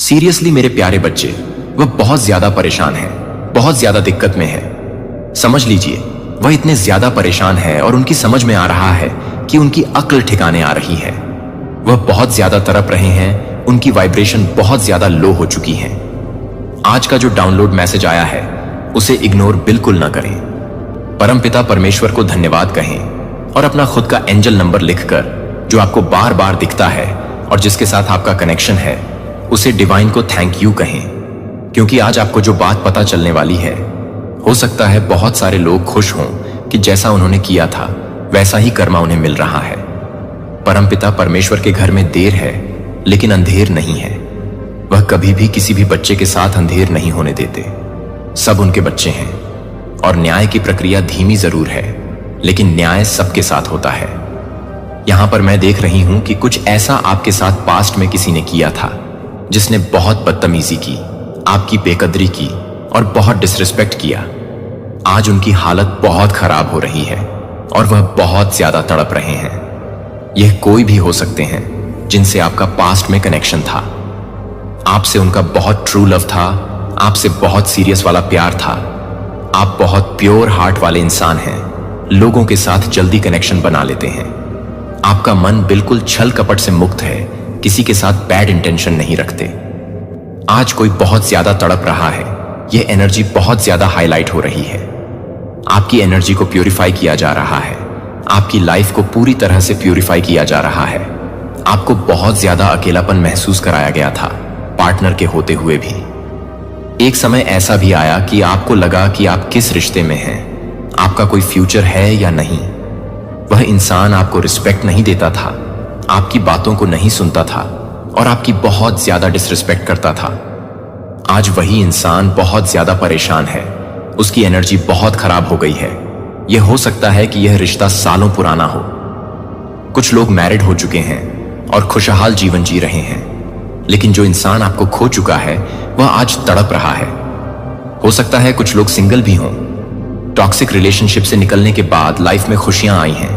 Seriously मेरे प्यारे बच्चे, वह बहुत ज्यादा परेशान है, बहुत ज्यादा दिक्कत में है। समझ लीजिए, वह इतने ज्यादा परेशान है और उनकी समझ में आ रहा है कि उनकी अक्ल ठिकाने आ रही है। वह बहुत ज्यादा तड़प रहे हैं, उनकी वाइब्रेशन बहुत ज्यादा लो हो चुकी है। आज का जो डाउनलोड मैसेज आया है उसे इग्नोर बिल्कुल ना करें। परमपिता परमेश्वर को धन्यवाद कहें और अपना खुद का एंजल नंबर लिखकर, जो आपको बार बार दिखता है और जिसके साथ आपका कनेक्शन है, उसे डिवाइन को थैंक यू कहें। क्योंकि आज आपको जो बात पता चलने वाली है, हो सकता है बहुत सारे लोग खुश हों कि जैसा उन्होंने किया था वैसा ही कर्मा उन्हें मिल रहा है। परमपिता परमेश्वर के घर में देर है लेकिन अंधेर नहीं है। वह कभी भी किसी भी बच्चे के साथ अंधेर नहीं होने देते। सब उनके बच्चे हैं और न्याय की प्रक्रिया धीमी जरूर है, लेकिन न्याय सबके साथ होता है। यहां पर मैं देख रही हूं कि कुछ ऐसा आपके साथ पास्ट में किसी ने किया था जिसने बहुत बदतमीजी की, आपकी बेकदरी की और बहुत डिसरिस्पेक्ट किया। आज उनकी हालत बहुत खराब हो रही है और वह बहुत ज्यादा तड़प रहे हैं। यह कोई भी हो सकते हैं जिनसे आपका पास्ट में कनेक्शन था। आपसे उनका बहुत ट्रू लव था, आपसे बहुत सीरियस वाला प्यार था। आप बहुत प्योर हार्ट वाले इंसान हैं, लोगों के साथ जल्दी कनेक्शन बना लेते हैं। आपका मन बिल्कुल छल कपट से मुक्त है, किसी के साथ बैड इंटेंशन नहीं रखते। आज कोई बहुत ज्यादा तड़प रहा है, यह एनर्जी बहुत ज्यादा हाईलाइट हो रही है। आपकी एनर्जी को प्यूरिफाई किया जा रहा है, आपकी लाइफ को पूरी तरह से प्यूरिफाई किया जा रहा है। आपको बहुत ज्यादा अकेलापन महसूस कराया गया था, पार्टनर के होते हुए भी। एक समय ऐसा भी आया कि आपको लगा कि आप किस रिश्ते में हैं, आपका कोई फ्यूचर है या नहीं। वह इंसान आपको रिस्पेक्ट नहीं देता था, आपकी बातों को नहीं सुनता था और आपकी बहुत ज्यादा डिसरिस्पेक्ट करता था। आज वही इंसान बहुत ज्यादा परेशान है, उसकी एनर्जी बहुत खराब हो गई है। यह हो सकता है कि यह रिश्ता सालों पुराना हो। कुछ लोग मैरिड हो चुके हैं और खुशहाल जीवन जी रहे हैं, लेकिन जो इंसान आपको खो चुका है वह आज तड़प रहा है। हो सकता है कुछ लोग सिंगल भी हों। टॉक्सिक रिलेशनशिप से निकलने के बाद लाइफ में खुशियां आई हैं।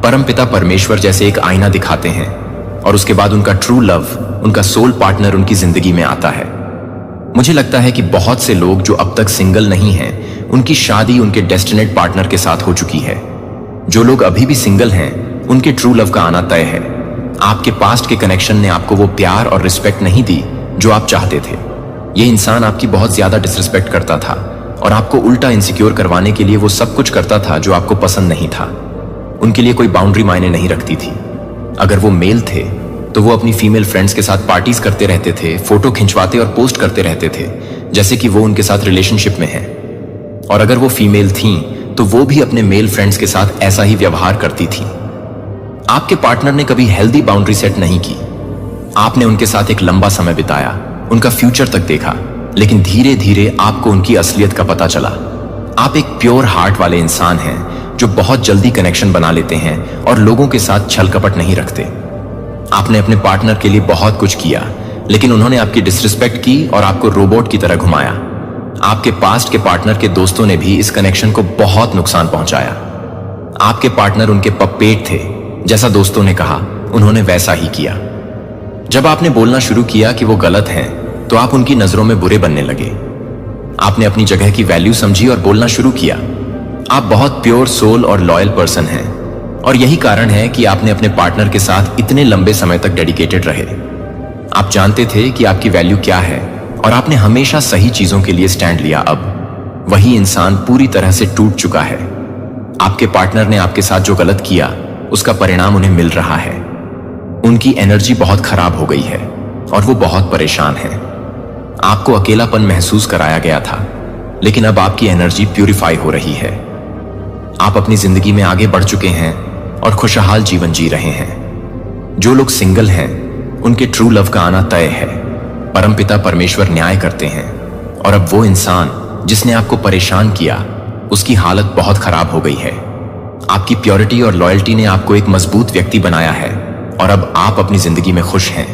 परमपिता परमेश्वर जैसे एक आईना दिखाते हैं और उसके बाद उनका ट्रू लव, उनका सोल पार्टनर उनकी जिंदगी में आता है। मुझे लगता है कि बहुत से लोग जो अब तक सिंगल नहीं हैं, उनकी शादी उनके डेस्टिनेट पार्टनर के साथ हो चुकी है। जो लोग अभी भी सिंगल हैं, उनके ट्रू लव का आना तय है। आपके पास्ट के कनेक्शन ने आपको वो प्यार और रिस्पेक्ट नहीं दी जो आप चाहते थे। ये इंसान आपकी बहुत ज्यादा डिसरिस्पेक्ट करता था और आपको उल्टा इनसिक्योर करवाने के लिए वो सब कुछ करता था जो आपको पसंद नहीं था। उनके लिए कोई बाउंड्री मायने नहीं रखती थी। अगर वो मेल थे तो वो अपनी फीमेल फ्रेंड्स के साथ पार्टीज करते रहते थे, फोटो खिंचवाते और पोस्ट करते रहते थे जैसे कि वो उनके साथ रिलेशनशिप में है। और अगर वो फीमेल थीं तो वो भी अपने मेल फ्रेंड्स के साथ ऐसा ही व्यवहार करती थी। आपके पार्टनर ने कभी हेल्दी बाउंड्री सेट नहीं की। आपने उनके साथ एक लंबा समय बिताया, उनका फ्यूचर तक देखा, लेकिन धीरे धीरे आपको उनकी असलियत का पता चला। आप एक प्योर हार्ट वाले इंसान हैं जो बहुत जल्दी कनेक्शन बना लेते हैं और लोगों के साथ छल कपट नहीं रखते। आपने अपने पार्टनर के लिए बहुत कुछ किया, लेकिन उन्होंने आपकी डिसरिस्पेक्ट की और आपको रोबोट की तरह घुमाया। आपके पास्ट के पार्टनर के दोस्तों ने भी इस कनेक्शन को बहुत नुकसान पहुंचाया। आपके पार्टनर उनके पपेट थे, जैसा दोस्तों ने कहा, उन्होंने वैसा ही किया। जब आपने बोलना शुरू किया कि वो गलत हैं, तो आप उनकी नजरों में बुरे बनने लगे। आपने अपनी जगह की वैल्यू समझी और बोलना शुरू किया। आप बहुत प्योर सोल और लॉयल पर्सन हैं और यही कारण है कि आपने अपने पार्टनर के साथ इतने लंबे समय तक डेडिकेटेड रहे। आप जानते थे कि आपकी वैल्यू क्या है और आपने हमेशा सही चीजों के लिए स्टैंड लिया। अब वही इंसान पूरी तरह से टूट चुका है। आपके पार्टनर ने आपके साथ जो गलत किया उसका परिणाम उन्हें मिल रहा है। उनकी एनर्जी बहुत खराब हो गई है और वो बहुत परेशान है। आपको अकेलापन महसूस कराया गया था, लेकिन अब आपकी एनर्जी प्यूरिफाई हो रही है। आप अपनी जिंदगी में आगे बढ़ चुके हैं और खुशहाल जीवन जी रहे हैं। जो लोग सिंगल हैं, उनके ट्रू लव का आना तय है। परमपिता परमेश्वर न्याय करते हैं और अब वो इंसान जिसने आपको परेशान किया, उसकी हालत बहुत खराब हो गई है। आपकी प्योरिटी और लॉयल्टी ने आपको एक मजबूत व्यक्ति बनाया है और अब आप अपनी जिंदगी में खुश हैं।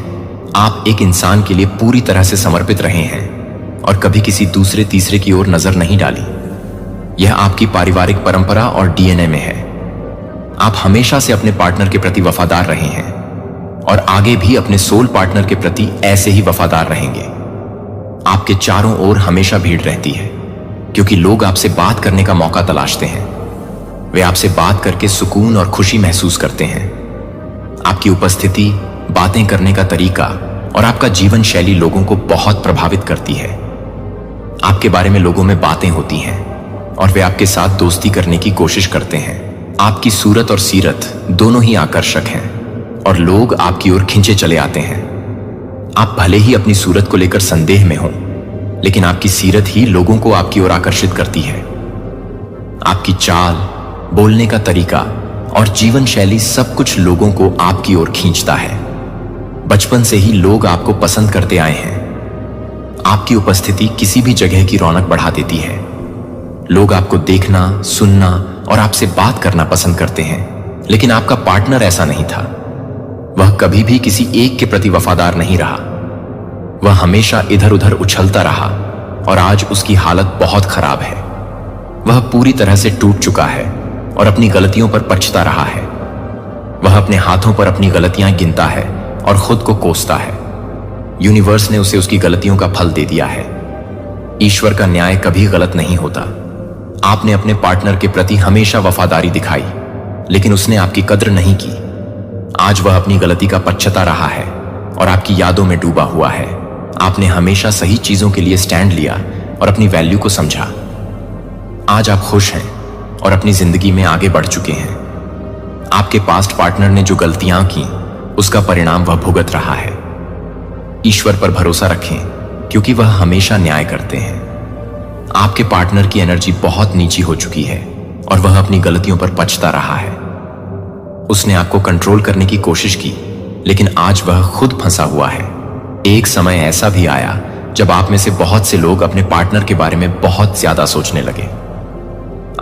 आप एक इंसान के लिए पूरी तरह से समर्पित रहे हैं और कभी किसी दूसरे तीसरे की ओर नजर नहीं डाली। यह आपकी पारिवारिक परंपरा और डीएनए में है। आप हमेशा से अपने पार्टनर के प्रति वफादार रहे हैं और आगे भी अपने सोल पार्टनर के प्रति ऐसे ही वफादार रहेंगे। आपके चारों ओर हमेशा भीड़ रहती है, क्योंकि लोग आपसे बात करने का मौका तलाशते हैं। वे आपसे बात करके सुकून और खुशी महसूस करते हैं। आपकी उपस्थिति, बातें करने का तरीका और आपका जीवन शैली लोगों को बहुत प्रभावित करती है। आपके बारे में लोगों में बातें होती हैं और वे आपके साथ दोस्ती करने की कोशिश करते हैं। आपकी सूरत और सीरत दोनों ही आकर्षक हैं और लोग आपकी ओर खींचे चले आते हैं। आप भले ही अपनी सूरत को लेकर संदेह में हो, लेकिन आपकी सीरत ही लोगों को आपकी ओर आकर्षित करती है। आपकी चाल, बोलने का तरीका और जीवन शैली सब कुछ लोगों को आपकी ओर खींचता है। बचपन से ही लोग आपको पसंद करते आए हैं। आपकी उपस्थिति किसी भी जगह की रौनक बढ़ा देती है। लोग आपको देखना, सुनना और आपसे बात करना पसंद करते हैं, लेकिन आपका पार्टनर ऐसा नहीं था। वह कभी भी किसी एक के प्रति वफादार नहीं रहा। वह हमेशा इधर उधर उछलता रहा और आज उसकी हालत बहुत खराब है। वह पूरी तरह से टूट चुका है और अपनी गलतियों पर पछता रहा है। वह अपने हाथों पर अपनी गलतियां गिनता है और खुद को कोसता है। यूनिवर्स ने उसे उसकी गलतियों का फल दे दिया है। ईश्वर का न्याय कभी गलत नहीं होता। आपने अपने पार्टनर के प्रति हमेशा वफादारी दिखाई, लेकिन उसने आपकी कद्र नहीं की। आज वह अपनी गलती का पछता रहा है और आपकी यादों में डूबा हुआ है। आपने हमेशा सही चीजों के लिए स्टैंड लिया और अपनी वैल्यू को समझा। आज आप खुश हैं और अपनी जिंदगी में आगे बढ़ चुके हैं। आपके पास्ट पार्टनर ने जो गलतियां की, उसका परिणाम वह भुगत रहा है। ईश्वर पर भरोसा रखें, क्योंकि वह हमेशा न्याय करते हैं। आपके पार्टनर की एनर्जी बहुत नीची हो चुकी है और वह अपनी गलतियों पर पछता रहा है। उसने आपको कंट्रोल करने की कोशिश की, लेकिन आज वह खुद फंसा हुआ है। एक समय ऐसा भी आया जब आप में से बहुत से लोग अपने पार्टनर के बारे में बहुत ज्यादा सोचने लगे।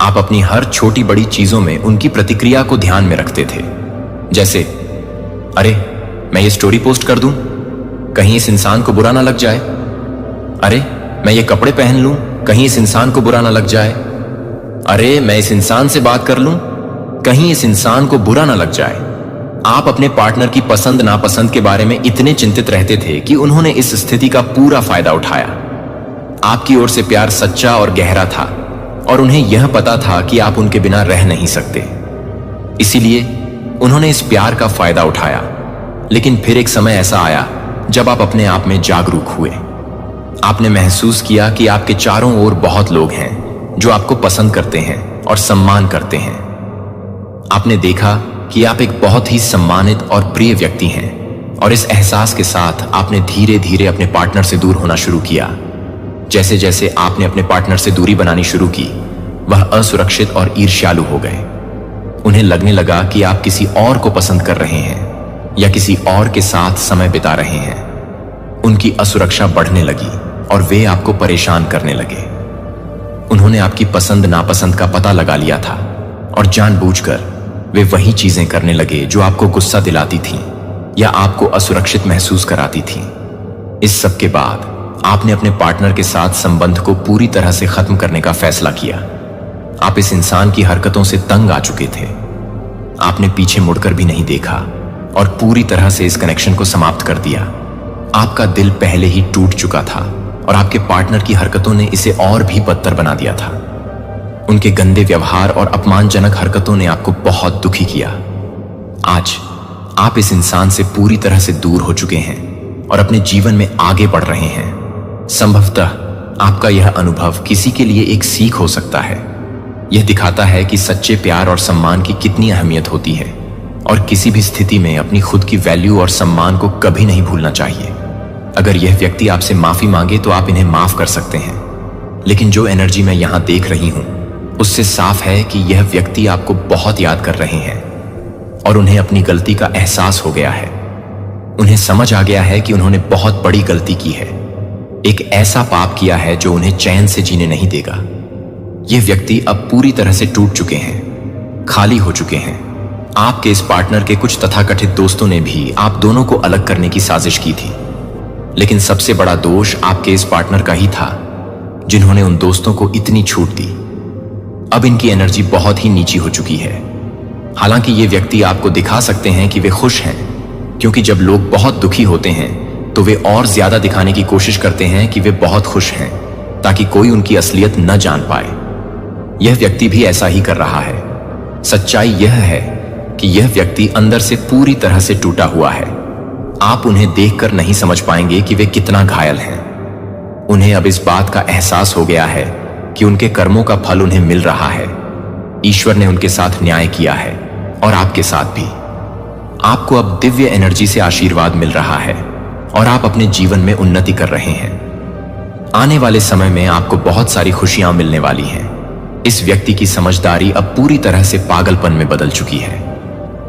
आप अपनी हर छोटी बड़ी चीजों में उनकी प्रतिक्रिया को ध्यान में रखते थे। जैसे, अरे मैं ये स्टोरी पोस्ट कर दूं, कहीं इस इंसान को बुरा ना लग जाए। अरे मैं ये कपड़े पहन लूं, कहीं इस इंसान को बुरा ना लग जाए। अरे मैं इस इंसान से बात कर लूं, कहीं इस इंसान को बुरा ना लग जाए। आप अपने पार्टनर की पसंद नापसंद के बारे में इतने चिंतित रहते थे कि उन्होंने इस स्थिति का पूरा फायदा उठाया। आपकी ओर से प्यार सच्चा और गहरा था और उन्हें यह पता था कि आप उनके बिना रह नहीं सकते। इसीलिए उन्होंने इस प्यार का फायदा उठाया। लेकिन फिर एक समय ऐसा आया जब आप अपने आप में जागरूक हुए। आपने महसूस किया कि आपके चारों ओर बहुत लोग हैं जो आपको पसंद करते हैं और सम्मान करते हैं। आपने देखा कि आप एक बहुत ही सम्मानित और प्रिय व्यक्ति हैं, और इस एहसास के साथ आपने धीरे धीरे अपने पार्टनर से दूर होना शुरू किया। जैसे जैसे आपने अपने पार्टनर से दूरी बनानी शुरू की, वह असुरक्षित और ईर्ष्यालु हो गए। उन्हें लगने लगा कि आप किसी और को पसंद कर रहे हैं या किसी और के साथ समय बिता रहे हैं। उनकी असुरक्षा बढ़ने लगी और वे आपको परेशान करने लगे। उन्होंने आपकी पसंद नापसंद का पता लगा लिया था और जानबूझकर वे वही चीजें करने लगे जो आपको गुस्सा दिलाती थीं या आपको असुरक्षित महसूस कराती थीं। इस सब के बाद आपने अपने पार्टनर के साथ संबंध को पूरी तरह से खत्म करने का फैसला किया। आप इस इंसान की हरकतों से तंग आ चुके थे। आपने पीछे मुड़कर भी नहीं देखा और पूरी तरह से इस कनेक्शन को समाप्त कर दिया। आपका दिल पहले ही टूट चुका था और आपके पार्टनर की हरकतों ने इसे और भी बदतर बना दिया था। उनके गंदे व्यवहार और अपमानजनक हरकतों ने आपको बहुत दुखी किया। आज आप इस इंसान से पूरी तरह से दूर हो चुके हैं और अपने जीवन में आगे बढ़ रहे हैं। संभवतः आपका यह अनुभव किसी के लिए एक सीख हो सकता है। यह दिखाता है कि सच्चे प्यार और सम्मान की कितनी अहमियत होती है और किसी भी स्थिति में अपनी खुद की वैल्यू और सम्मान को कभी नहीं भूलना चाहिए। अगर यह व्यक्ति आपसे माफी मांगे तो आप इन्हें माफ कर सकते हैं, लेकिन जो एनर्जी मैं यहां देख रही हूं उससे साफ है कि यह व्यक्ति आपको बहुत याद कर रहे हैं और उन्हें अपनी गलती का एहसास हो गया है। उन्हें समझ आ गया है कि उन्होंने बहुत बड़ी गलती की है, एक ऐसा पाप किया है जो उन्हें चैन से जीने नहीं देगा। ये व्यक्ति अब पूरी तरह से टूट चुके हैं, खाली हो चुके हैं। आपके इस पार्टनर के कुछ तथाकथित दोस्तों ने भी आप दोनों को अलग करने की साजिश की थी, लेकिन सबसे बड़ा दोष आपके इस पार्टनर का ही था जिन्होंने उन दोस्तों को इतनी छूट दी। अब इनकी एनर्जी बहुत ही नीची हो चुकी है। हालांकि ये व्यक्ति आपको दिखा सकते हैं कि वे खुश हैं, क्योंकि जब लोग बहुत दुखी होते हैं तो वे और ज्यादा दिखाने की कोशिश करते हैं कि वे बहुत खुश हैं, ताकि कोई उनकी असलियत न जान पाए। यह व्यक्ति भी ऐसा ही कर रहा है। सच्चाई यह है कि यह व्यक्ति अंदर से पूरी तरह से टूटा हुआ है। आप उन्हें देखकर नहीं समझ पाएंगे कि वे कितना घायल हैं। उन्हें अब इस बात का एहसास हो गया है कि उनके कर्मों का फल उन्हें मिल रहा है। ईश्वर ने उनके साथ न्याय किया है और आपके साथ भी। आपको अब दिव्य एनर्जी से आशीर्वाद मिल रहा है और आप अपने जीवन में उन्नति कर रहे हैं। आने वाले समय में आपको बहुत सारी खुशियां मिलने वाली हैं। इस व्यक्ति की समझदारी अब पूरी तरह से पागलपन में बदल चुकी है।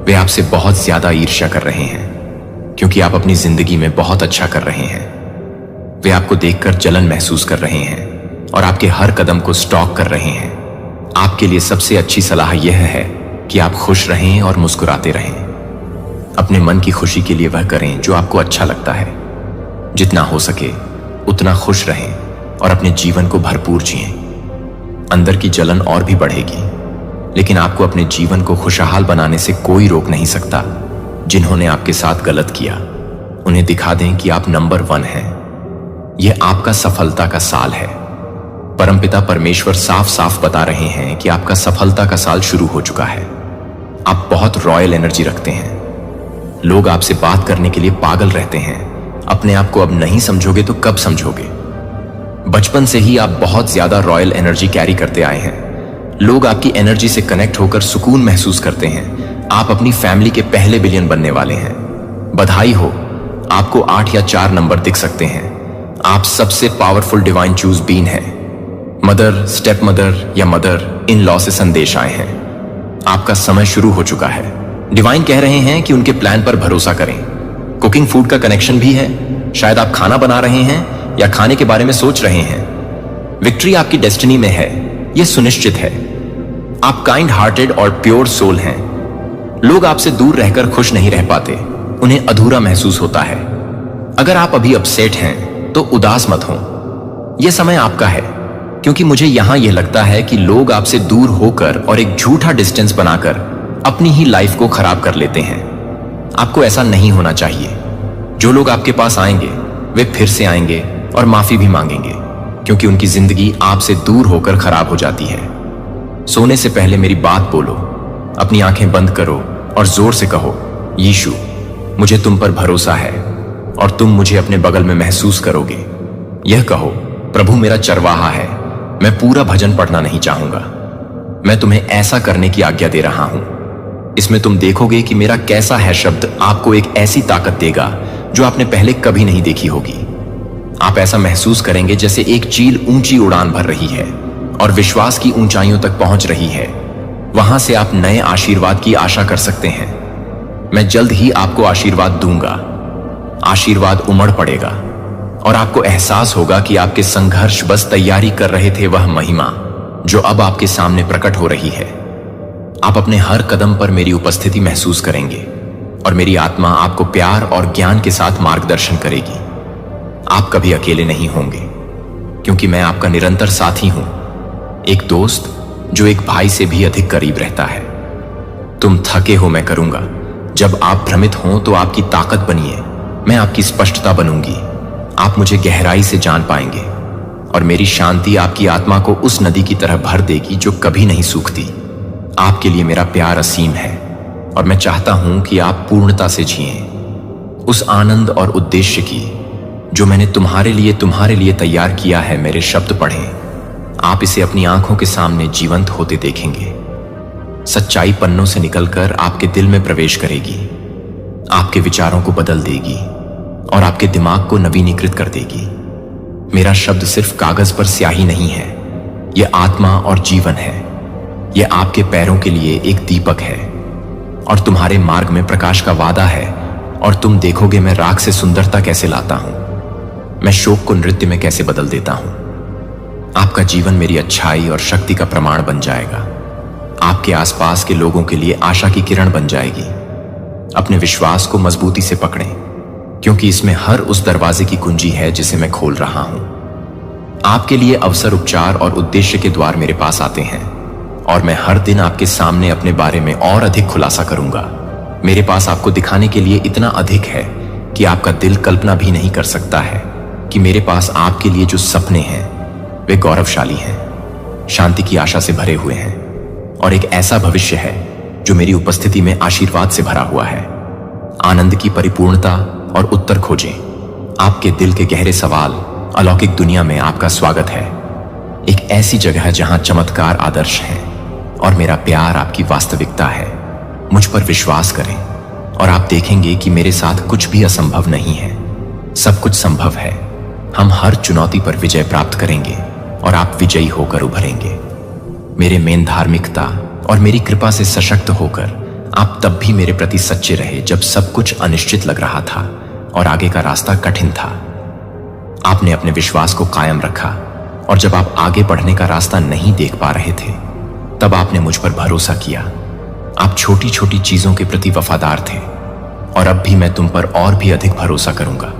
वे आपसे बहुत ज्यादा ईर्ष्या कर रहे हैं क्योंकि आप अपनी जिंदगी में बहुत अच्छा कर रहे हैं। वे आपको देखकर जलन महसूस कर रहे हैं और आपके हर कदम को स्टॉक कर रहे हैं। आपके लिए सबसे अच्छी सलाह यह है कि आप खुश रहें और मुस्कुराते रहें। अपने मन की खुशी के लिए वह करें जो आपको अच्छा लगता है। जितना हो सके उतना खुश रहें और अपने जीवन को भरपूर जिएं। अंदर की जलन और भी बढ़ेगी, लेकिन आपको अपने जीवन को खुशहाल बनाने से कोई रोक नहीं सकता। जिन्होंने आपके साथ गलत किया उन्हें दिखा दें कि आप नंबर 1 हैं। यह आपका सफलता का साल है। परमपिता परमेश्वर साफ साफ बता रहे हैं कि आपका सफलता का साल शुरू हो चुका है। आप बहुत रॉयल एनर्जी रखते हैं। लोग आपसे बात करने के लिए पागल रहते हैं। अपने आप को अब नहीं समझोगे तो कब समझोगे? बचपन से ही आप बहुत ज्यादा रॉयल एनर्जी कैरी करते आए हैं। लोग आपकी एनर्जी से कनेक्ट होकर सुकून महसूस करते हैं। आप अपनी फैमिली के पहले बिलियन बनने वाले हैं। बधाई हो, आपको 8 या 4 नंबर दिख सकते हैं। आप सबसे पावरफुल डिवाइन चूज बीन हैं। मदर, स्टेप मदर या मदर इन लॉ से संदेश आए हैं। आपका समय शुरू हो चुका है। डिवाइन कह रहे हैं कि उनके प्लान पर भरोसा करें। कुकिंग फूड का कनेक्शन भी है। शायद आप खाना बना रहे हैं या खाने के बारे में सोच रहे हैं। विक्ट्री आपकी डेस्टिनी में है, यह सुनिश्चित है। आप काइंड हार्टेड और प्योर सोल हैं। लोग आपसे दूर रहकर खुश नहीं रह पाते, उन्हें अधूरा महसूस होता है। अगर आप अभी अपसेट हैं तो उदास मत हो। यह समय आपका है, क्योंकि मुझे यहां यह लगता है कि लोग आपसे दूर होकर और एक झूठा डिस्टेंस बनाकर अपनी ही लाइफ को खराब कर लेते हैं। आपको ऐसा नहीं होना चाहिए। जो लोग आपके पास आएंगे वे फिर से आएंगे और माफी भी मांगेंगे, क्योंकि उनकी जिंदगी आपसे दूर होकर खराब हो जाती है। सोने से पहले मेरी बात बोलो, अपनी आंखें बंद करो और जोर से कहो, यीशु मुझे तुम पर भरोसा है और तुम मुझे अपने बगल में महसूस करोगे। यह कहो, प्रभु मेरा चरवाहा है, मैं पूरा भजन पढ़ना नहीं चाहूंगा। मैं तुम्हें ऐसा करने की आज्ञा दे रहा हूं। इसमें तुम देखोगे कि मेरा कैसा है शब्द आपको एक ऐसी ताकत देगा जो आपने पहले कभी नहीं देखी होगी। आप ऐसा महसूस करेंगे जैसे एक चील ऊंची उड़ान भर रही है और विश्वास की ऊंचाइयों तक पहुंच रही है। वहां से आप नए आशीर्वाद की आशा कर सकते हैं। मैं जल्द ही आपको आशीर्वाद दूंगा। आशीर्वाद उमड़ पड़ेगा और आपको एहसास होगा कि आपके संघर्ष बस तैयारी कर रहे थे वह महिमा जो अब आपके सामने प्रकट हो रही है। आप अपने हर कदम पर मेरी उपस्थिति महसूस करेंगे और मेरी आत्मा आपको प्यार और ज्ञान के साथ मार्गदर्शन करेगी। आप कभी अकेले नहीं होंगे, क्योंकि मैं आपका निरंतर साथी हूं, एक दोस्त जो एक भाई से भी अधिक करीब रहता है। तुम थके हो मैं करूंगा। जब आप भ्रमित हो तो आपकी ताकत बनिए, मैं आपकी स्पष्टता बनूंगी। आप मुझे गहराई से जान पाएंगे और मेरी शांति आपकी आत्मा को उस नदी की तरह भर देगी जो कभी नहीं सूखती। आपके लिए मेरा प्यार असीम है और मैं चाहता हूं कि आप पूर्णता से जिएं उस आनंद और उद्देश्य की जो मैंने तुम्हारे लिए तैयार किया है। मेरे शब्द पढ़ें, आप इसे अपनी आंखों के सामने जीवंत होते देखेंगे। सच्चाई पन्नों से निकलकर आपके दिल में प्रवेश करेगी, आपके विचारों को बदल देगी और आपके दिमाग को नवीनीकृत कर देगी। मेरा शब्द सिर्फ कागज पर स्याही नहीं है, यह आत्मा और जीवन है। यह आपके पैरों के लिए एक दीपक है और तुम्हारे मार्ग में प्रकाश का वादा है। और तुम देखोगे मैं राख से सुंदरता कैसे लाता हूं, मैं शोक को नृत्य में कैसे बदल देता हूं। आपका जीवन मेरी अच्छाई और शक्ति का प्रमाण बन जाएगा। आपके आसपास के लोगों के लिए आशा की किरण बन जाएगी। अपने विश्वास को मजबूती से पकड़ें, क्योंकि इसमें हर उस दरवाजे की कुंजी है जिसे मैं खोल रहा हूं। आपके लिए अवसर, उपचार और उद्देश्य के द्वार मेरे पास आते हैं और मैं हर दिन आपके सामने अपने बारे में और अधिक खुलासा करूंगा। मेरे पास आपको दिखाने के लिए इतना अधिक है कि आपका दिल कल्पना भी नहीं कर सकता है कि मेरे पास आपके लिए जो सपने हैं वे गौरवशाली हैं, शांति की आशा से भरे हुए हैं और एक ऐसा भविष्य है जो मेरी उपस्थिति में आशीर्वाद से भरा हुआ है। आनंद की परिपूर्णता और उत्तर खोजें। आपके दिल के गहरे सवाल, अलौकिक दुनिया में आपका स्वागत है। एक ऐसी जगह जहां चमत्कार आदर्श हैं और मेरा प्यार आपकी वास्तविकता है। मुझ पर विश्वास करें और आप देखेंगे कि मेरे साथ कुछ भी असंभव नहीं है, सब कुछ संभव है। हम हर चुनौती पर विजय प्राप्त करेंगे और आप विजयी होकर उभरेंगे। मेरे मेन धार्मिकता और मेरी कृपा से सशक्त होकर आप तब भी मेरे प्रति सच्चे रहे जब सब कुछ अनिश्चित लग रहा था और आगे का रास्ता कठिन था। आपने अपने विश्वास को कायम रखा और जब आप आगे बढ़ने का रास्ता नहीं देख पा रहे थे तब आपने मुझ पर भरोसा किया। आप छोटी छोटी चीजों के प्रति वफादार थे और अब भी मैं तुम पर और भी अधिक भरोसा करूंगा।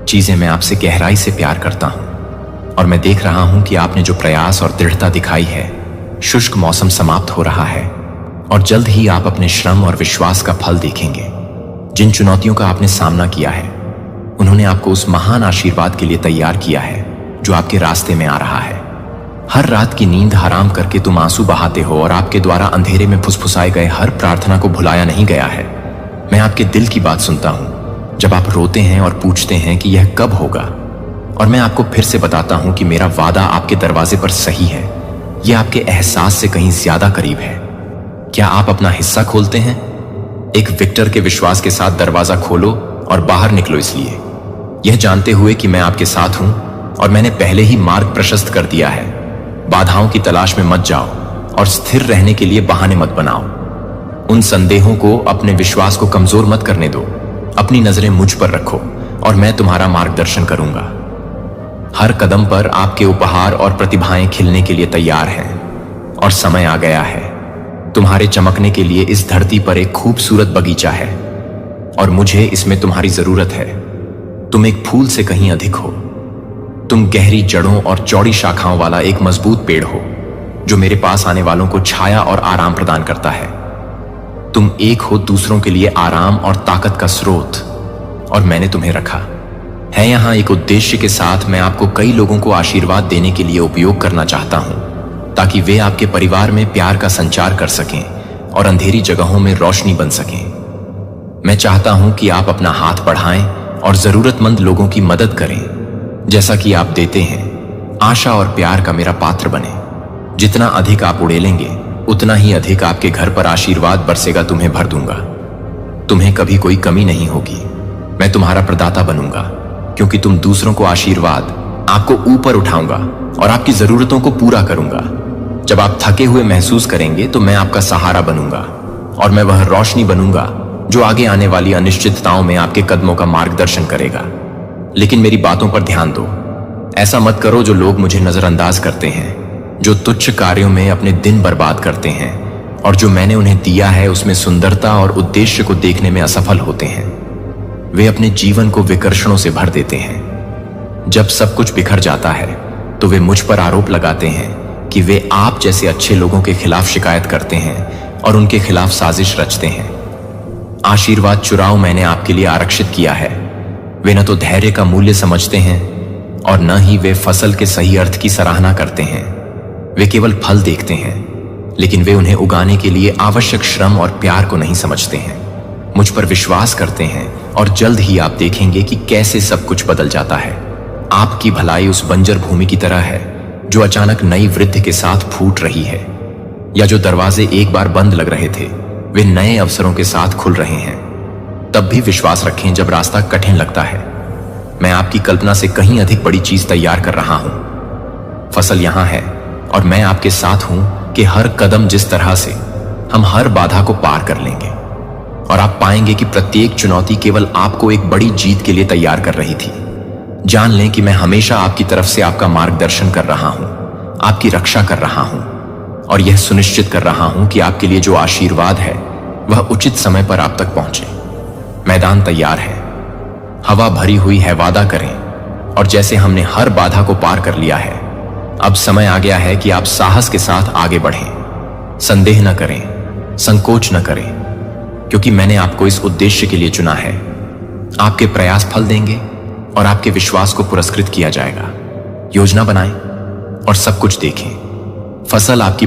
चीजें मैं आपसे गहराई से प्यार करता हूं और मैं देख रहा हूं कि आपने जो प्रयास और दृढ़ता दिखाई है, शुष्क मौसम समाप्त हो रहा है और जल्द ही आप अपने श्रम और विश्वास का फल देखेंगे। जिन चुनौतियों का आपने सामना किया है उन्होंने आपको उस महान आशीर्वाद के लिए तैयार किया है जो आपके रास्ते में आ रहा है। हर रात की नींद हराम करके तुम आंसू बहाते हो और आपके द्वारा अंधेरे में फुसफुसाए गए हर प्रार्थना को भुलाया नहीं गया है। मैं आपके दिल की बात सुनता हूं जब आप रोते हैं और पूछते हैं कि यह कब होगा, और मैं आपको फिर से बताता हूं कि मेरा वादा आपके दरवाजे पर सही है। यह आपके एहसास से कहीं ज्यादा करीब है। क्या आप अपना हिस्सा खोलते हैं? एक विक्टर के विश्वास के साथ दरवाजा खोलो और बाहर निकलो, इसलिए यह जानते हुए कि मैं आपके साथ हूं और मैंने पहले ही मार्ग प्रशस्त कर दिया है। बाधाओं की तलाश में मत जाओ और स्थिर रहने के लिए बहाने मत बनाओ। उन संदेहों को, अपने विश्वास को कमजोर मत करने दो। अपनी नजरें मुझ पर रखो और मैं तुम्हारा मार्गदर्शन करूंगा। हर कदम पर आपके उपहार और प्रतिभाएं खिलने के लिए तैयार हैं और समय आ गया है। तुम्हारे चमकने के लिए इस धरती पर एक खूबसूरत बगीचा है और मुझे इसमें तुम्हारी जरूरत है। तुम एक फूल से कहीं अधिक हो। तुम गहरी जड़ों और चौड़ी शाखाओं वाला एक मजबूत पेड़ हो जो मेरे पास आने वालों को छाया और आराम प्रदान करता है। तुम एक हो दूसरों के लिए आराम और ताकत का स्रोत, और मैंने तुम्हें रखा है यहां एक उद्देश्य के साथ। मैं आपको कई लोगों को आशीर्वाद देने के लिए उपयोग करना चाहता हूं ताकि वे आपके परिवार में प्यार का संचार कर सकें और अंधेरी जगहों में रोशनी बन सकें। मैं चाहता हूं कि आप अपना हाथ बढ़ाएं और जरूरतमंद लोगों की मदद करें जैसा कि आप देते हैं। आशा और प्यार का मेरा पात्र बने। जितना अधिक आप उड़ेलेंगे उतना ही अधिक आपके घर पर आशीर्वाद बरसेगा। तुम्हें भर दूंगा। तुम्हें कभी कोई कमी नहीं होगी। मैं तुम्हारा प्रदाता बनूंगा क्योंकि तुम दूसरों को आशीर्वाद, आपको ऊपर उठाऊंगा और आपकी जरूरतों को पूरा करूंगा। जब आप थके हुए महसूस करेंगे तो मैं आपका सहारा बनूंगा और मैं वह रोशनी बनूंगा जो आगे आने वाली अनिश्चितताओं में आपके कदमों का मार्गदर्शन करेगा। लेकिन मेरी बातों पर ध्यान दो। ऐसा मत करो जो लोग मुझे नजरअंदाज करते हैं, जो तुच्छ कार्यों में अपने दिन बर्बाद करते हैं और जो मैंने उन्हें दिया है उसमें सुंदरता और उद्देश्य को देखने में असफल होते हैं। वे अपने जीवन को विकर्षणों से भर देते हैं। जब सब कुछ बिखर जाता है तो वे मुझ पर आरोप लगाते हैं कि वे आप जैसे अच्छे लोगों के खिलाफ शिकायत करते हैं और उनके खिलाफ साजिश रचते हैं। आशीर्वाद चुराव मैंने आपके लिए आरक्षित किया है। वे न तो धैर्य का मूल्य समझते हैं और न ही वे फसल के सही अर्थ की सराहना करते हैं। वे केवल फल देखते हैं लेकिन वे उन्हें उगाने के लिए आवश्यक श्रम और प्यार को नहीं समझते हैं। मुझ पर विश्वास करते हैं और जल्द ही आप देखेंगे कि कैसे सब कुछ बदल जाता है। आपकी भलाई उस बंजर भूमि की तरह है जो अचानक नई वृद्धि के साथ फूट रही है, या जो दरवाजे एक बार बंद लग रहे थे वे नए अवसरों के साथ खुल रहे हैं। तब भी विश्वास रखें जब रास्ता कठिन लगता है। मैं आपकी कल्पना से कहीं अधिक बड़ी चीज तैयार कर रहा हूं। फसल यहां है और मैं आपके साथ हूं कि हर कदम जिस तरह से हम हर बाधा को पार कर लेंगे और आप पाएंगे कि प्रत्येक चुनौती केवल आपको एक बड़ी जीत के लिए तैयार कर रही थी। जान लें कि मैं हमेशा आपकी तरफ से आपका मार्गदर्शन कर रहा हूं, आपकी रक्षा कर रहा हूं और यह सुनिश्चित कर रहा हूं कि आपके लिए जो आशीर्वाद है वह उचित समय पर आप तक पहुंचे। मैदान तैयार है, हवा भरी हुई है। वादा करें और जैसे हमने हर बाधा को पार कर लिया है, अब समय आ गया है कि आप साहस के साथ आगे बढ़ें। संदेह न करें, संकोच न करें। क्योंकि मैंने आपको इस उद्देश्य के लिए चुना है। आपके प्रयास फल देंगे और आपके विश्वास को पुरस्कृत किया जाएगा। योजना बनाएं और सब कुछ देखें। फसल आपकी